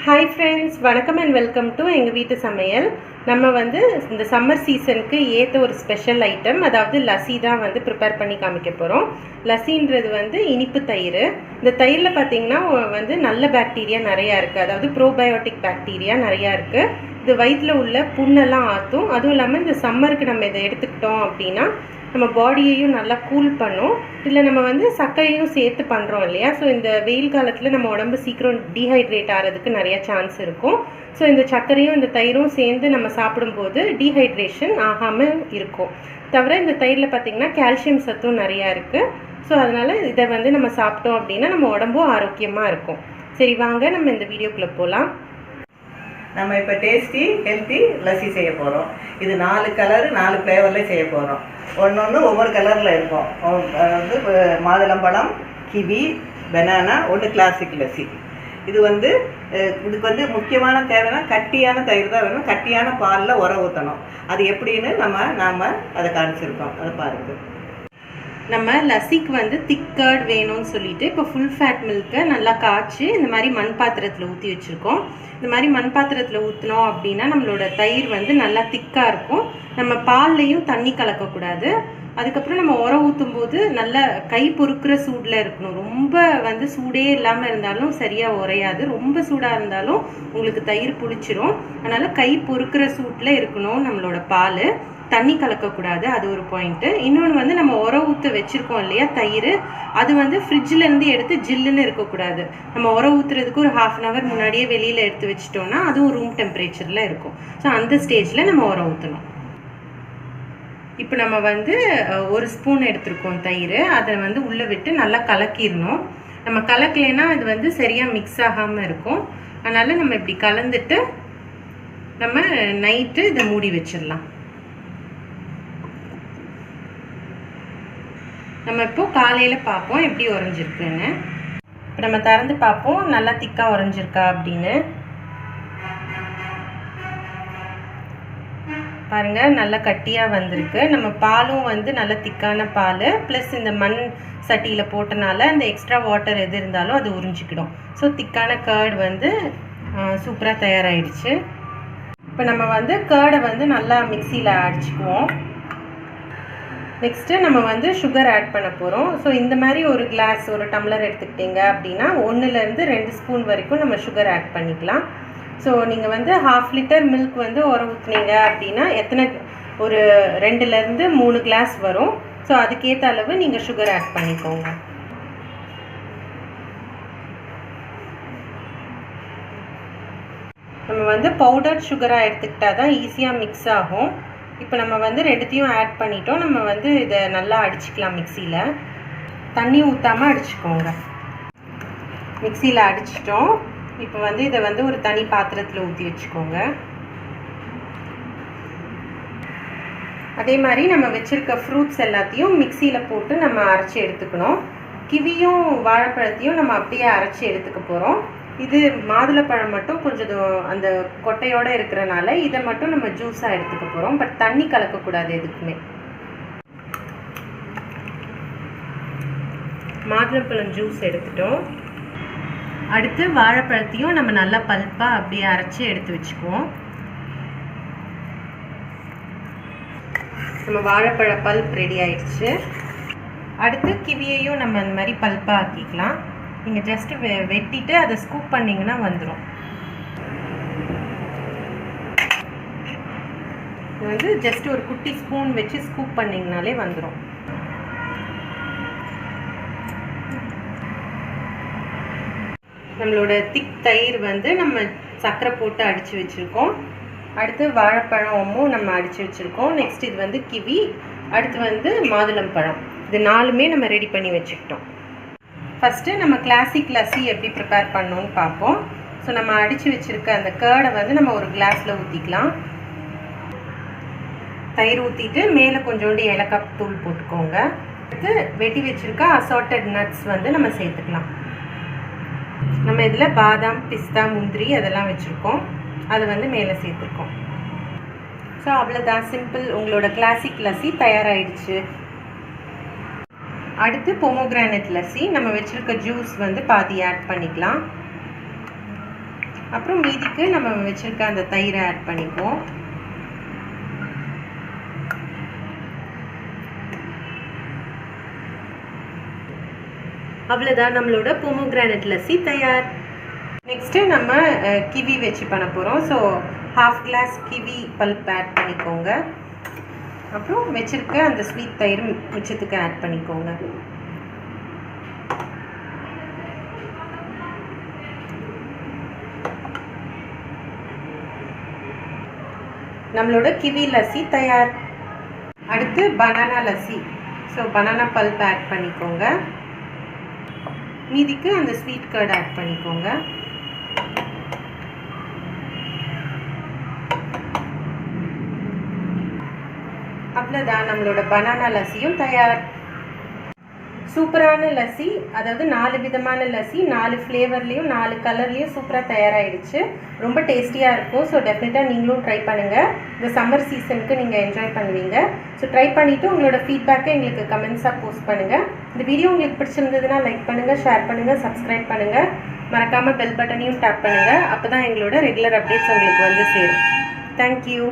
Hi friends, வணக்கம் and welcome to எங்கள் வீட்டு சமையல். நம்ம வந்து இந்த சம்மர் சீசனுக்கு ஏற்ற ஒரு ஸ்பெஷல் ஐட்டம், அதாவது லஸ்ஸி தான் வந்து ப்ரிப்பேர் பண்ணி காமிக்க போகிறோம். லஸ்ஸின்றது வந்து இனிப்பு தயிர். இந்த தயிரில் பார்த்திங்கன்னா வந்து நல்ல பாக்டீரியா நிறையா இருக்குது, அதாவது ப்ரோபயோட்டிக் பாக்டீரியா நிறையா இருக்குது. இது வயிற்றில் உள்ள புண்ணெல்லாம் ஆற்றும். அதுவும் இல்லாமல் இந்த சம்மருக்கு நம்ம இதை எடுத்துக்கிட்டோம் அப்படின்னா நம்ம பாடியையும் நல்லா கூல் பண்ணும். இதில் நம்ம வந்து சர்க்கரையும் சேர்த்து பண்ணுறோம் இல்லையா? ஸோ இந்த வெயில் காலத்தில் நம்ம உடம்பு சீக்கிரம் டீஹைட்ரேட் ஆகிறதுக்கு நிறையா சான்ஸ் இருக்கும். ஸோ இந்த சர்க்கரையும் இந்த தயிரும் சேர்ந்து நம்ம சாப்பிடும்போது டீஹைட்ரேஷன் ஆகாமல் இருக்கும். தவிர இந்த தயிரில் பார்த்திங்கன்னா கால்சியம் சத்தும் நிறையா இருக்குது. ஸோ அதனால் இதை வந்து நம்ம சாப்பிட்டோம் அப்படின்னா நம்ம உடம்பும் ஆரோக்கியமாக இருக்கும். சரி, வாங்க நம்ம இந்த வீடியோக்குள்ளே போகலாம். நம்ம இப்போ டேஸ்டி ஹெல்த்தி லஸ்ஸி செய்ய போகிறோம். இது 4 கலர் 4 ஃப்ளேவரில் செய்ய போகிறோம். ஒன்று ஒவ்வொரு கலரில் இருக்கும். வந்து மாதுளம்பழம், கிவி, பனானா, ஒன்று கிளாசிக் லஸ்ஸி. இது வந்து இதுக்கு வந்து முக்கியமான தேவைன்னா கட்டியான தயிர் தான் வேணும். கட்டியான பாலில் உர ஊற்றணும். அது எப்படின்னு நாம் அதை காமிச்சிருக்கோம். அதை பாருங்கள். நம்ம லஸ்ஸிக்கு வந்து திக் கர்ட் வேணும்னு சொல்லிட்டு இப்போ ஃபுல் ஃபேட் மில்க்கை நல்லா காய்ச்சி இந்த மாதிரி மண் பாத்திரத்தில் ஊற்றி வச்சுருக்கோம். இந்த மாதிரி மண் பாத்திரத்தில் ஊற்றினோம் அப்படின்னா நம்மளோட தயிர் வந்து நல்லா திக்காக இருக்கும். நம்ம பால்லையும் தண்ணி கலக்கக்கூடாது. அதுக்கப்புறம் நம்ம உரம் ஊற்றும் போது நல்லா கை பொறுக்கிற சூடில் இருக்கணும். ரொம்ப வந்து சூடே இல்லாமல் இருந்தாலும் சரியாக உரையாது. ரொம்ப சூடாக இருந்தாலும் உங்களுக்கு தயிர் புளிச்சிரும். அதனால் கை பொறுக்கிற சூட்டில் இருக்கணும் நம்மளோட பால். தண்ணி கலக்கக்கூடாது, அது ஒரு பாயிண்ட்டு. இன்னொன்று வந்து நம்ம உரம் ஊற்ற வச்சுருக்கோம் இல்லையா தயிர், அது வந்து ஃப்ரிட்ஜிலேருந்து எடுத்து ஜில்லுன்னு இருக்கக்கூடாது. நம்ம உரம் ஊற்றுறதுக்கு ஒரு 1/2 hour முன்னாடியே வெளியில் எடுத்து வச்சிட்டோம்னா அதுவும் ரூம் டெம்பரேச்சரில் இருக்கும். ஸோ அந்த ஸ்டேஜில் நம்ம உரம் ஊற்றணும். இப்போ நம்ம வந்து 1 ஸ்பூன் எடுத்துருக்கோம் தயிர். அதை வந்து உள்ளே விட்டு நல்லா கலக்கிடணும். நம்ம கலக்கலைன்னா அது வந்து சரியாக மிக்ஸ் ஆகாமல் இருக்கும். அதனால் நம்ம இப்படி கலந்துட்டு நம்ம நைட்டு இதை மூடி வச்சிடலாம். நம்ம இப்போ காலையில் பார்ப்போம் எப்படி உறைஞ்சிருக்குன்னு. இப்போ நம்ம திறந்து பார்ப்போம் நல்லா திக்காக உறைஞ்சிருக்கா அப்படின்னு. பாருங்கள், நல்லா கட்டியாக வந்திருக்கு. நம்ம பாலும் வந்து நல்ல திக்கான பால், ப்ளஸ் இந்த மண் சட்டியில் போட்டனால அந்த எக்ஸ்ட்ரா வாட்டர் எது இருந்தாலும் அது உறிஞ்சிக்கிடும். ஸோ திக்கான கர்ட் வந்து சூப்பராக தயாராகிடுச்சு. இப்போ நம்ம வந்து கர்டை வந்து நல்லா மிக்சியில் அடிச்சுக்குவோம். நெக்ஸ்ட்டு நம்ம வந்து சுகர் ஆட் பண்ண போகிறோம். ஸோ இந்த மாதிரி ஒரு கிளாஸ், ஒரு டம்ளர் எடுத்துக்கிட்டிங்க அப்படின்னா 1லேருந்து 2 ஸ்பூன் வரைக்கும் நம்ம சுகர் ஆட் பண்ணிக்கலாம். ஸோ நீங்கள் வந்து 1/2 லிட்டர் மில்க் வந்து உர ஊற்றுனீங்க அப்படின்னா ஒரு 2லேருந்து 3 கிளாஸ் வரும். ஸோ அதுக்கேற்ற அளவு நீங்கள் சுகர் ஆட் பண்ணிக்கோங்க. நம்ம வந்து பவுடர் சுகராக எடுத்துக்கிட்டால் தான் ஈஸியாக மிக்ஸ் ஆகும். இப்போ நம்ம வந்து 2த்தையும் ஆட் பண்ணிட்டோம். நம்ம வந்து இதை நல்லா அடிச்சுக்கலாம் மிக்சியில். தண்ணி ஊற்றாமல் அடிச்சுக்கோங்க. மிக்சியில் அடிச்சிட்டோம். இப்போ வந்து இதை வந்து ஒரு தனி பாத்திரத்தில் ஊற்றி வச்சுக்கோங்க. அதே மாதிரி நம்ம வச்சுருக்க ஃப்ரூட்ஸ் எல்லாத்தையும் மிக்சியில் போட்டு நம்ம அரைச்சி எடுத்துக்கணும். கிவியும் வாழைப்பழத்தையும் நம்ம அப்படியே அரைச்சி எடுத்துக்க போகிறோம். இது மாதுளப்பழம் மட்டும் கொஞ்சம் அந்த கொட்டையோடு இருக்கிறனால இதை மட்டும் நம்ம ஜூஸாக எடுத்துக்க போகிறோம். பட் தண்ணி கலக்கக்கூடாது எதுக்குமே. மாதுளப்பழம் ஜூஸ் எடுத்துட்டோம். அடுத்து வாழைப்பழத்தையும் நம்ம நல்லா பல்ப்பாக அப்படியே அரைச்சி எடுத்து வச்சுக்குவோம். நம்ம வாழைப்பழ பல்ப் ரெடி ஆயிடுச்சு. அடுத்து கிவியையும் நம்ம அந்த மாதிரி பல்ப்பாக ஆக்கிக்கலாம். நீங்கள் ஜஸ்ட்டு வெட்டிட்டு அதை ஸ்கூப் பண்ணிங்கன்னா வந்துடும். இது வந்து ஜஸ்ட் ஒரு குட்டி ஸ்பூன் வச்சு ஸ்கூப் பண்ணிங்கனாலே வந்துடும். நம்மளோட திக் தயிர் வந்து நம்ம சர்க்கரை போட்டு அடித்து வச்சுருக்கோம். அடுத்து வாழைப்பழமும் நம்ம அடித்து வச்சுருக்கோம். நெக்ஸ்ட் இது வந்து கிவி, அடுத்து வந்து மாதுளம்பழம். இது 4மே நம்ம ரெடி பண்ணி வச்சுக்கிட்டோம். ஃபஸ்ட்டு நம்ம கிளாசிக் லஸ்ஸி எப்படி ப்ரிப்பேர் பண்ணோன்னு பார்ப்போம். ஸோ நம்ம அடித்து வச்சுருக்க அந்த கர்டை வந்து நம்ம ஒரு கிளாஸில் ஊற்றிக்கலாம். தயிர் ஊற்றிட்டு மேலே கொஞ்சோண்டு ஏலக்காய் தூள் போட்டுக்கோங்க. அடுத்து வெட்டி வச்சுருக்க அசார்ட்டட் நட்ஸ் வந்து நம்ம சேர்த்துக்கலாம். நம்ம இதில் பாதாம், பிஸ்தா, முந்திரி அதெல்லாம் வச்சுருக்கோம். அதை வந்து மேலே சேர்த்துருக்கோம். ஸோ அவ்வளோதான், சிம்பிள். உங்களோட கிளாசிக் லஸ்ஸி தயாராகிடுச்சு. அடுத்து பொமோகிரானட் லஸ்ஸி. நம்ம வச்சுருக்க ஜூஸ் வந்து பாதி ஆட் பண்ணிக்கலாம். அப்புறம் மீதிக்கு நம்ம வச்சுருக்க அந்த தயிரை ஆட் பண்ணிக்குவோம். அவ்வளோதான், நம்மளோட பொமோகிரானட் லஸ்ஸி தயார். நெக்ஸ்ட்டு நம்ம கிவி வச்சு பண்ண போகிறோம். So 1/2 glass kiwi pulp add பண்ணிக்கோங்க. அப்புறம் வச்சுருக்க அந்த ஸ்வீட் தயிர் மிச்சத்துக்கு ஆட் பண்ணிக்கோங்க. நம்மளோட கிவி லஸ்ஸி தயார். அடுத்து banana lassi. So banana pulp add பண்ணிக்கோங்க. மீதிக்கு அந்த ஸ்வீட் கர்ட் ஆட் பண்ணிக்கோங்க. அவ்வளோதான், நம்மளோட பனானா லஸ்ஸியும் தயார். சூப்பரான லஸ்ஸி, அதாவது 4 விதமான லஸ்ஸி 4 ஃப்ளேவர்லேயும் 4 கலர்லேயும் சூப்பராக தயாராகிடுச்சு. ரொம்ப டேஸ்டியாக இருக்கும். ஸோ டெஃபினட்டாக நீங்களும் ட்ரை பண்ணுங்கள். இந்த சம்மர் சீசனுக்கு நீங்கள் என்ஜாய் பண்ணுவீங்க. ஸோ ட்ரை பண்ணிவிட்டு உங்களோட ஃபீட்பேக்கை எங்களுக்கு கமெண்ட்ஸாக போஸ்ட் பண்ணுங்கள். இந்த வீடியோ உங்களுக்கு பிடிச்சிருந்ததுன்னா லைக் பண்ணுங்கள், ஷேர் பண்ணுங்கள், சப்ஸ்கிரைப் பண்ணுங்கள். மறக்காமல் பெல் பட்டனையும் டேப் பண்ணுங்கள். அப்போ தான் எங்களோட ரெகுலர் அப்டேட்ஸ் உங்களுக்கு வந்து சேரும். தேங்க்யூ.